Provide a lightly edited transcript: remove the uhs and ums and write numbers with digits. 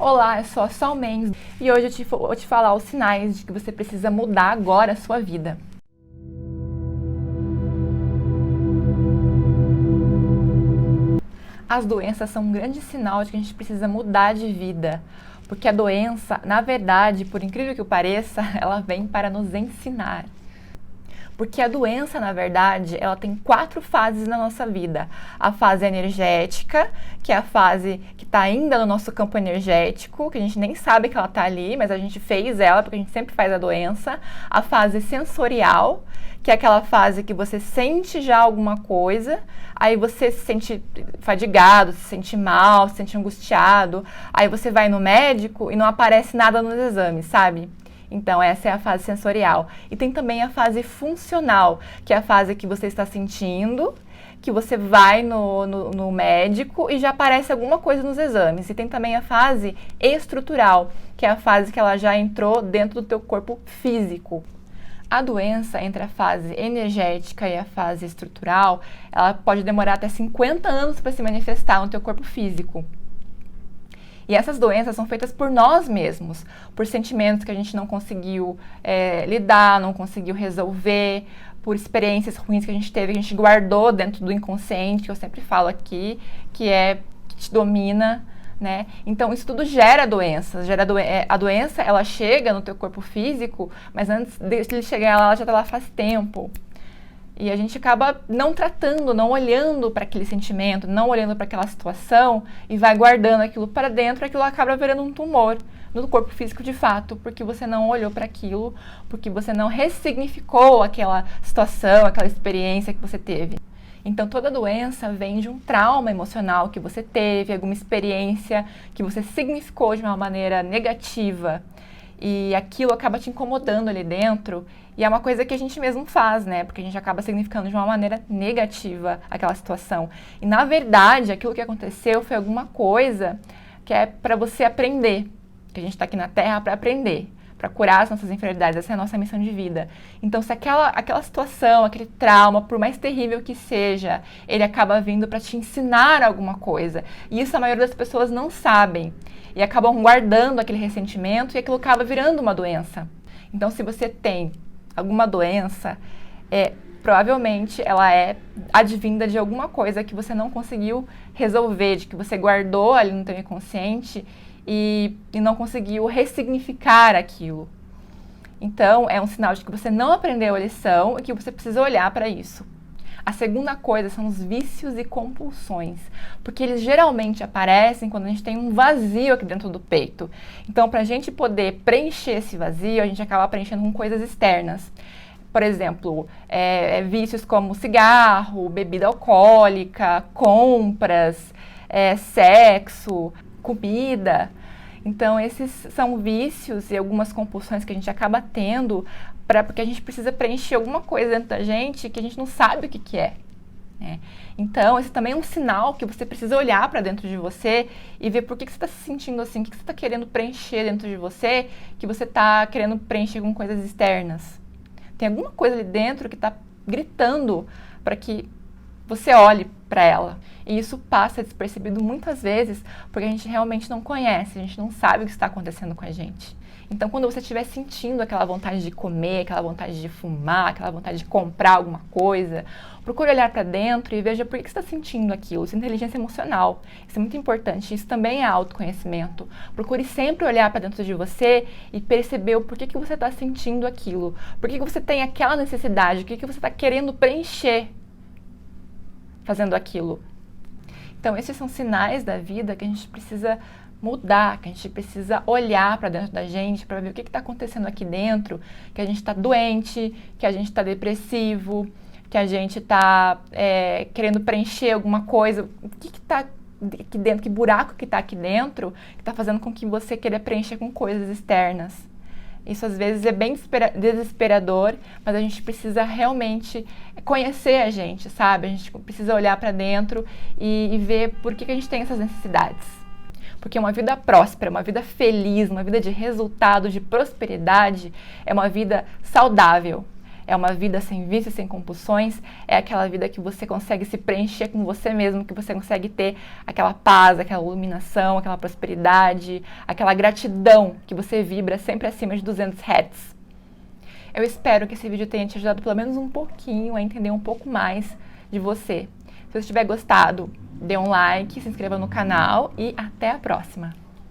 Olá, eu sou a Sol Mendes e hoje eu vou te falar os sinais de que você precisa mudar agora a sua vida. As doenças são um grande sinal de que a gente precisa mudar de vida, porque a doença, na verdade, por incrível que pareça, ela vem para nos ensinar. Porque a doença, na verdade, ela tem 4 fases na nossa vida. A fase energética, que é a fase que está ainda no nosso campo energético, que a gente nem sabe que ela está ali, mas a gente fez ela, porque a gente sempre faz a doença. A fase sensorial, que é aquela fase que você sente já alguma coisa, aí você se sente fadigado, se sente mal, se sente angustiado, aí você vai no médico e não aparece nada nos exames, sabe? Então, essa é a fase sensorial. E tem também a fase funcional, que é a fase que você está sentindo, que você vai no médico e já aparece alguma coisa nos exames. E tem também a fase estrutural, que é a fase que ela já entrou dentro do teu corpo físico. A doença entre a fase energética e a fase estrutural, ela pode demorar até 50 anos para se manifestar no teu corpo físico. E essas doenças são feitas por nós mesmos, por sentimentos que a gente não conseguiu lidar, não conseguiu resolver, por experiências ruins que a gente teve, que a gente guardou dentro do inconsciente, que eu sempre falo aqui, que te domina, né? Então, isso tudo gera doenças. A doença, ela chega no teu corpo físico, mas antes de ele chegar lá, ela já está lá faz tempo. E a gente acaba não tratando, não olhando para aquele sentimento, não olhando para aquela situação e vai guardando aquilo para dentro, aquilo acaba virando um tumor no corpo físico de fato, porque você não olhou para aquilo, porque você não ressignificou aquela situação, aquela experiência que você teve. Então, toda doença vem de um trauma emocional que você teve, alguma experiência que você significou de uma maneira negativa. E aquilo acaba te incomodando ali dentro, e é uma coisa que a gente mesmo faz, né? Porque a gente acaba significando de uma maneira negativa aquela situação. E na verdade, aquilo que aconteceu foi alguma coisa que é para você aprender. Que a gente está aqui na Terra para aprender, para curar as nossas enfermidades. Essa é a nossa missão de vida. Então, se aquela situação, aquele trauma, por mais terrível que seja, ele acaba vindo para te ensinar alguma coisa. E isso a maioria das pessoas não sabem. E acabam guardando aquele ressentimento e aquilo acaba virando uma doença. Então, se você tem alguma doença, provavelmente ela é advinda de alguma coisa que você não conseguiu resolver, de que você guardou ali no teu inconsciente e não conseguiu ressignificar aquilo. Então, é um sinal de que você não aprendeu a lição e que você precisa olhar para isso. A segunda coisa são os vícios e compulsões, porque eles geralmente aparecem quando a gente tem um vazio aqui dentro do peito. Então, para a gente poder preencher esse vazio, a gente acaba preenchendo com coisas externas. Por exemplo, vícios como cigarro, bebida alcoólica, compras, sexo, comida. Então, esses são vícios e algumas compulsões que a gente acaba tendo porque a gente precisa preencher alguma coisa dentro da gente que a gente não sabe o que é. Né? Então, esse também é um sinal que você precisa olhar para dentro de você e ver por que você está se sentindo assim, o que você está querendo preencher dentro de você, que você está querendo preencher com coisas externas. Tem alguma coisa ali dentro que está gritando para que você olhe para ela. E isso passa despercebido muitas vezes porque a gente realmente não conhece, a gente não sabe o que está acontecendo com a gente. Então, quando você estiver sentindo aquela vontade de comer, aquela vontade de fumar, aquela vontade de comprar alguma coisa, procure olhar para dentro e veja por que você está sentindo aquilo. Isso é inteligência emocional. Isso é muito importante. Isso também é autoconhecimento. Procure sempre olhar para dentro de você e perceber o porquê que você está sentindo aquilo. Por que você tem aquela necessidade, o que você está querendo preencher fazendo aquilo. Então, esses são sinais da vida que a gente precisa mudar, que a gente precisa olhar para dentro da gente para ver o que está acontecendo aqui dentro, que a gente está doente, que a gente está depressivo, que a gente está querendo preencher alguma coisa. O que está aqui dentro, que buraco que está aqui dentro, que está fazendo com que você queira preencher com coisas externas. Isso às vezes é bem desesperador, mas a gente precisa realmente conhecer a gente, sabe? A gente precisa olhar para dentro e ver por que a gente tem essas necessidades. Porque uma vida próspera, uma vida feliz, uma vida de resultado, de prosperidade, é uma vida saudável. é uma vida sem vícios, sem compulsões, é aquela vida que você consegue se preencher com você mesmo, que você consegue ter aquela paz, aquela iluminação, aquela prosperidade, aquela gratidão que você vibra sempre acima de 200 Hz. Eu espero que esse vídeo tenha te ajudado pelo menos um pouquinho a entender um pouco mais de você. Se você tiver gostado, dê um like, se inscreva no canal e até a próxima!